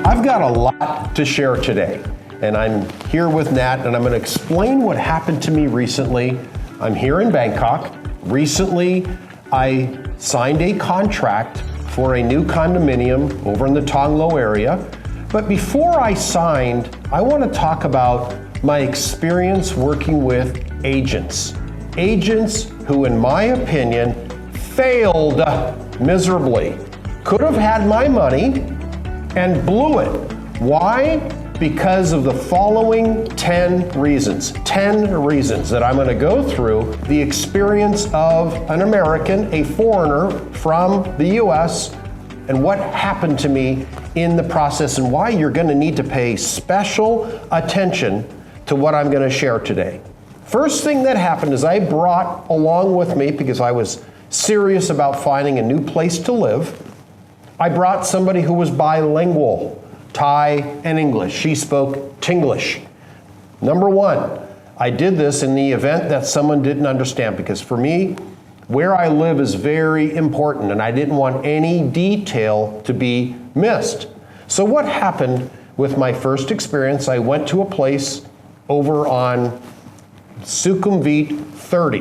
I've got a lot to share today, and I'm here with Nat, and I'm going to explain what happened to me recently. I'm here in Bangkok. Recently, I signed a contract for a new condominium over in the Tong Lo area. But before I signed, I want to talk about my experience working with agents. Agents who, in my opinion, failed miserably. Could have had my money and blew it. Why? Because of the following 10 reasons. 10 reasons that I'm going to go through the experience of an American, a foreigner from the US, and what happened to me in the process, and why you're going to need to pay special attention to what I'm going to share today. First thing that happened is I brought along with me, because I was serious about finding a new place to live, I brought somebody who was bilingual, Thai and English. She spoke Tinglish. Number one, I did this in the event that someone didn't understand, because for me, where I live is very important, and I didn't want any detail to be missed. So what happened with my first experience, I went to a place over on Sukhumvit 30,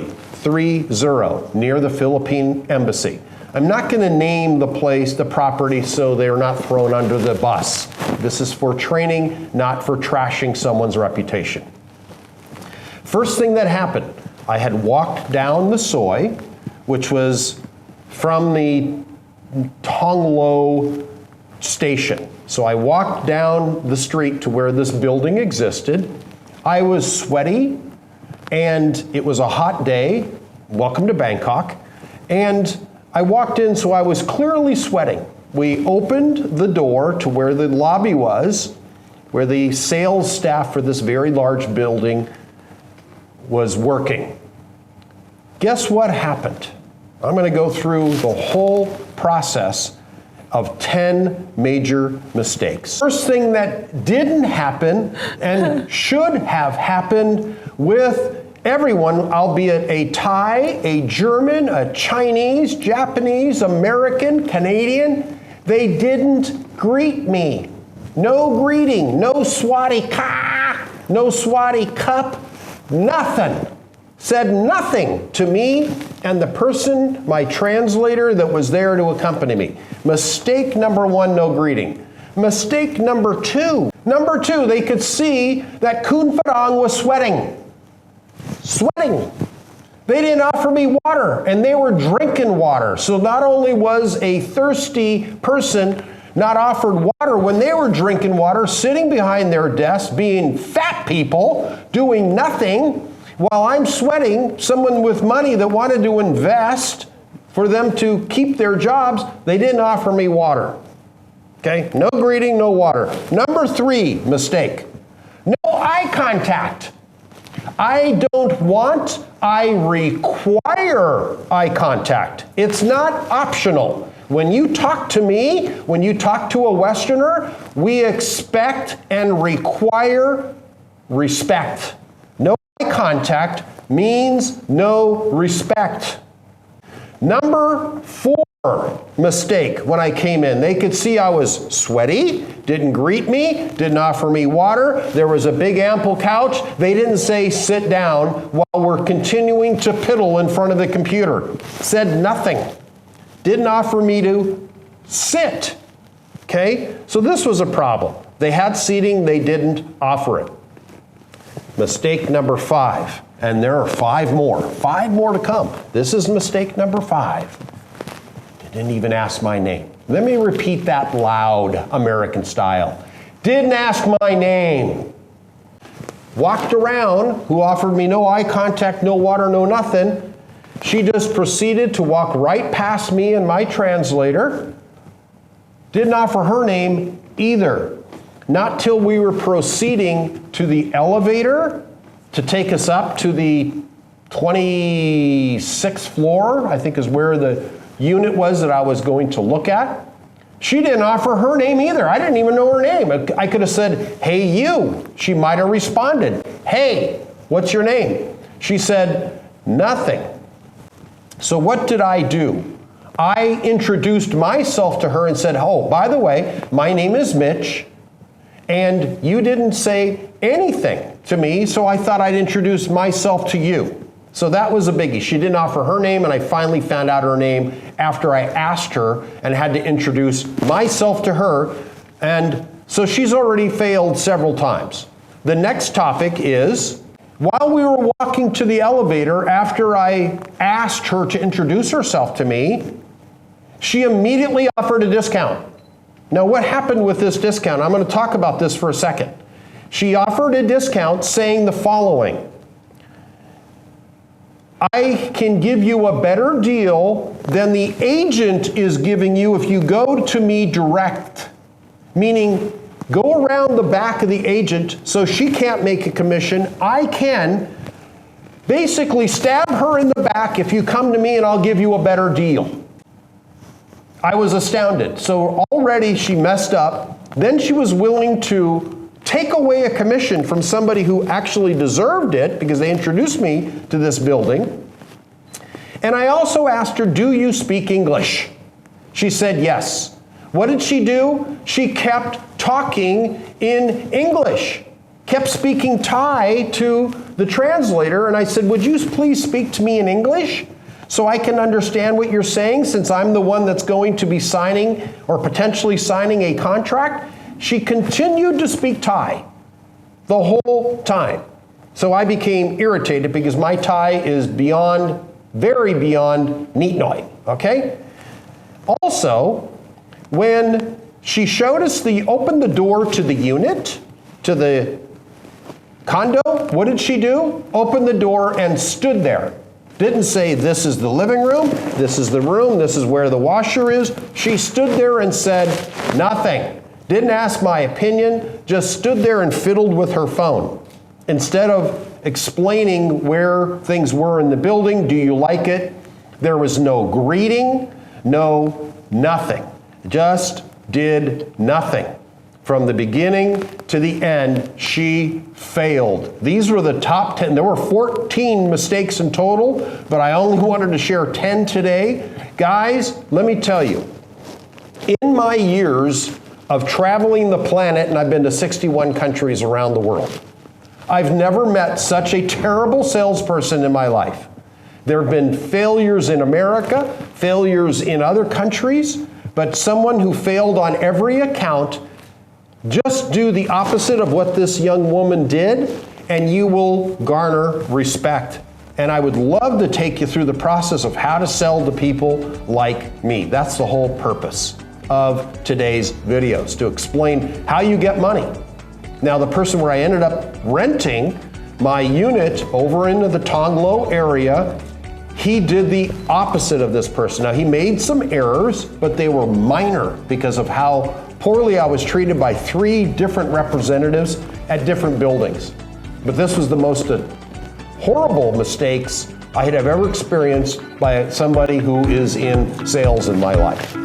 near the Philippine Embassy. I'm not going to name the place, the property, so they're not thrown under the bus. This is for training, not for trashing someone's reputation. First thing that happened, I had walked down the Soi, which was from the Tong Lo station. So I walked down the street to where this building existed. I was sweaty, and it was a hot day. Welcome to Bangkok. And I walked in, so I was clearly sweating. We opened the door to where the lobby was, where the sales staff for this very large building was working. Guess what happened? I'm going to go through the whole process of 10 major mistakes. First thing that didn't happen and should have happened with everyone, albeit a Thai, a German, a Chinese, Japanese, American, Canadian, they didn't greet me. No greeting, no swati ka, no swati cup, nothing. Said nothing to me and the person, my translator that was there to accompany me. Mistake number one, no greeting. Mistake number two, they could see that Kun Phalang was sweating. They didn't offer me water, and they were drinking water. So not only was a thirsty person not offered water, when they were drinking water, sitting behind their desks, being fat people, doing nothing, while I'm sweating, someone with money that wanted to invest for them to keep their jobs, they didn't offer me water. Okay, no greeting, no water. Number three mistake, no eye contact. I don't want, I require eye contact. It's not optional. When you talk to me, when you talk to a Westerner, we expect and require respect. No eye contact means no respect. Number four mistake when I came in. They could see I was sweaty, didn't greet me, didn't offer me water. There was a big ample couch. They didn't say sit down while we're continuing to piddle in front of the computer. Said nothing. Didn't offer me to sit. Okay? So this was a problem. They had seating, they didn't offer it. Mistake number five. And there are five more to come. This is mistake number five. Didn't even ask my name. Let me repeat that loud, American style. Didn't ask my name. Walked around, who offered me no eye contact, no water, no nothing. She just proceeded to walk right past me and my translator. Didn't offer her name either. Not till we were proceeding to the elevator to take us up to the 26th floor, I think is where the unit was that I was going to look at. She didn't offer her name either. I didn't even know her name. I could have said, hey, you. She might have responded, hey, what's your name? She said, nothing. So what did I do? I introduced myself to her and said, oh, by the way, my name is Mitch. and you didn't say anything to me, so I thought I'd introduce myself to you. So that was a biggie. She didn't offer her name, and I finally found out her name after I asked her and had to introduce myself to her. And so she's already failed several times. The next topic is, while we were walking to the elevator after I asked her to introduce herself to me, she immediately offered a discount. Now, what happened with this discount? I'm going to talk about this for a second. She offered a discount saying the following: I can give you a better deal than the agent is giving you if you go to me direct. Meaning, go around the back of the agent so she can't make a commission. I can basically stab her in the back if you come to me, and I'll give you a better deal. I was astounded. So already she messed up. Then she was willing to take away a commission from somebody who actually deserved it because they introduced me to this building. And I also asked her, do you speak English? She said yes. What did she do? She kept talking in English, kept speaking Thai to the translator, and I said, would you please speak to me in English so I can understand what you're saying, since I'm the one that's going to be signing or potentially signing a contract? She continued to speak Thai the whole time. So I became irritated because my Thai is beyond, very beyond neat noi, okay? Also, when she showed us opened the door to the unit, to the condo, what did she do? Opened the door and stood there. Didn't say, this is the living room, this is the room, this is where the washer is. She stood there and said nothing. Didn't ask my opinion, just stood there and fiddled with her phone. Instead of explaining where things were in the building, do you like it? There was no greeting, no nothing. Just did nothing. From the beginning to the end, she failed. These were the top 10. There were 14 mistakes in total, but I only wanted to share 10 today. Guys, let me tell you, in my years of traveling the planet, and I've been to 61 countries around the world, I've never met such a terrible salesperson in my life. There have been failures in America, failures in other countries, but someone who failed on every account. Just do the opposite of what this young woman did, and you will garner respect. And I would love to take you through the process of how to sell to people like me. That's the whole purpose of today's videos, to explain how you get money. Now, the person where I ended up renting my unit over into the Tonglo area, he did the opposite of this person. Now, he made some errors, but they were minor because of how poorly I was treated by 3 different representatives at different buildings. But this was the most horrible mistakes I had ever experienced by somebody who is in sales in my life.